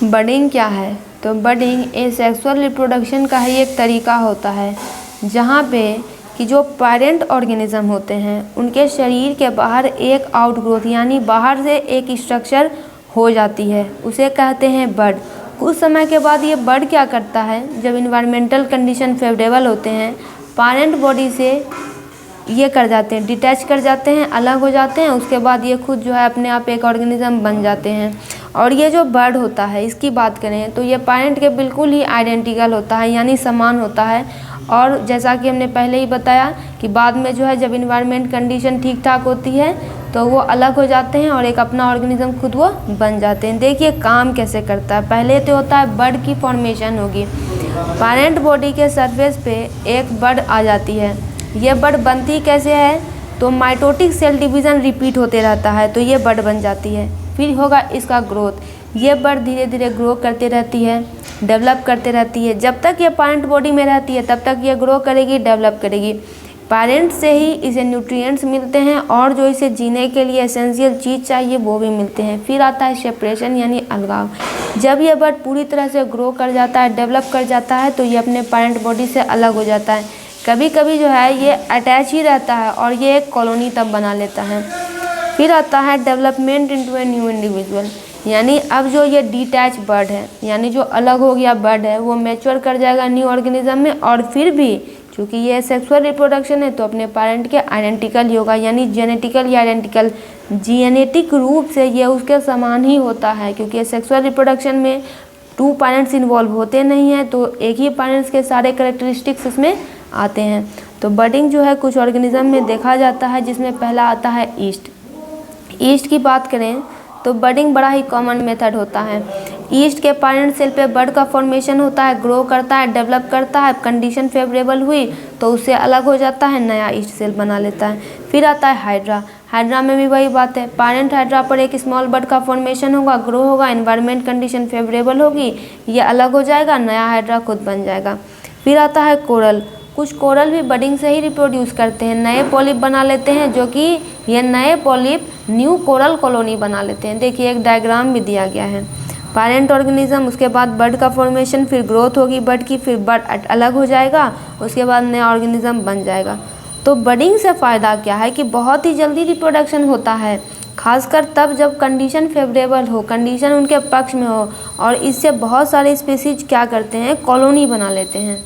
Budding क्या है? तो बडिंग एसेक्सुअल रिप्रोडक्शन का ही एक तरीका होता है जहाँ पे कि जो पेरेंट ऑर्गेनिज्म होते हैं उनके शरीर के बाहर एक आउटग्रोथ यानी बाहर से एक स्ट्रक्चर हो जाती है, उसे कहते हैं बड। कुछ समय के बाद ये बड क्या करता है, जब इन्वायरमेंटल कंडीशन फेवरेबल होते हैं, पेरेंट बॉडी से ये कर जाते हैं, डिटैच कर जाते हैं, अलग हो जाते हैं। उसके बाद ये खुद जो है अपने आप एक ऑर्गेनिज्म बन जाते हैं। और ये जो बर्ड होता है इसकी बात करें तो ये पेरेंट के बिल्कुल ही आइडेंटिकल होता है यानी समान होता है। और जैसा कि हमने पहले ही बताया कि बाद में जो है जब इन्वायरमेंट कंडीशन ठीक ठाक होती है तो वो अलग हो जाते हैं और एक अपना ऑर्गेनिज्म खुद वो बन जाते हैं। देखिए काम कैसे करता है। पहले तो होता है बर्ड की फॉर्मेशन होगी, पेरेंट बॉडी के सरफेस पे एक बर्ड आ जाती है। ये बर्ड बनती कैसे है, तो माइटोटिक सेल डिवीज़न रिपीट होते रहता है तो ये बर्ड बन जाती है। फिर होगा इसका ग्रोथ। ये बर्ड धीरे धीरे ग्रो करते रहती है, डेवलप करते रहती है। जब तक ये पेरेंट बॉडी में रहती है तब तक ये ग्रो करेगी, डेवलप करेगी। पेरेंट से ही इसे न्यूट्रिएंट्स मिलते हैं और जो इसे जीने के लिए एसेंशियल चीज़ चाहिए वो भी मिलते हैं। फिर आता है सेपरेशन यानी अलगाव। जब ये बर्ड पूरी तरह से ग्रो कर जाता है, डेवलप कर जाता है तो ये अपने पेरेंट बॉडी से अलग हो जाता है। कभी कभी जो है ये अटैच ही रहता है और ये एक कॉलोनी तब बना लेता है। फिर आता है development into a new individual, यानी अब जो ये डिटैच बर्ड है यानी जो अलग हो गया बर्ड है वो मैच्योर कर जाएगा न्यू ऑर्गेनिज्म में। और फिर भी चूँकि ये सेक्सुअल रिप्रोडक्शन है तो अपने पेरेंट के आइडेंटिकल ही होगा, यानी जेनेटिकली आइडेंटिकल, जेनेटिक रूप से ये उसके समान ही होता है। क्योंकि सेक्सुअल रिप्रोडक्शन में 2 पेरेंट्स इन्वॉल्व होते नहीं हैं तो एक ही पेरेंट्स के सारे कैरेक्टरिस्टिक्स इसमें आते हैं। तो बडिंग जो है कुछ ऑर्गेनिज्म में देखा जाता है, जिसमें पहला आता है ईस्ट। ईस्ट की बात करें तो बडिंग बड़ा ही कॉमन मेथड होता है। ईस्ट के पेरेंट सेल पे बर्ड का फॉर्मेशन होता है, ग्रो करता है, डेवलप करता है। कंडीशन फेवरेबल हुई तो उससे अलग हो जाता है, नया ईस्ट सेल बना लेता है। फिर आता है हाइड्रा। हाइड्रा में भी वही बात है, पेरेंट हाइड्रा पर एक स्मॉल बर्ड का फॉर्मेशन होगा, ग्रो होगा, एनवायरनमेंट कंडीशन फेवरेबल होगी, ये अलग हो जाएगा, नया हाइड्रा खुद बन जाएगा। फिर आता है कोरल। कुछ कोरल भी बडिंग से ही रिप्रोड्यूस करते हैं, नए पॉलिप बना लेते हैं, जो कि ये नए पॉलिप न्यू कोरल कॉलोनी बना लेते हैं। देखिए एक डायग्राम भी दिया गया है। पेरेंट ऑर्गेनिज्म, उसके बाद बर्ड का फॉर्मेशन, फिर ग्रोथ होगी बर्ड की, फिर बर्ड अलग हो जाएगा, उसके बाद नया ऑर्गेनिज्म बन जाएगा। तो बडिंग से फ़ायदा क्या है कि बहुत ही जल्दी रिप्रोडक्शन होता है, खासकर तब जब कंडीशन फेवरेबल हो, कंडीशन उनके पक्ष में हो। और इससे बहुत सारे स्पीसीज क्या करते हैं, कॉलोनी बना लेते हैं।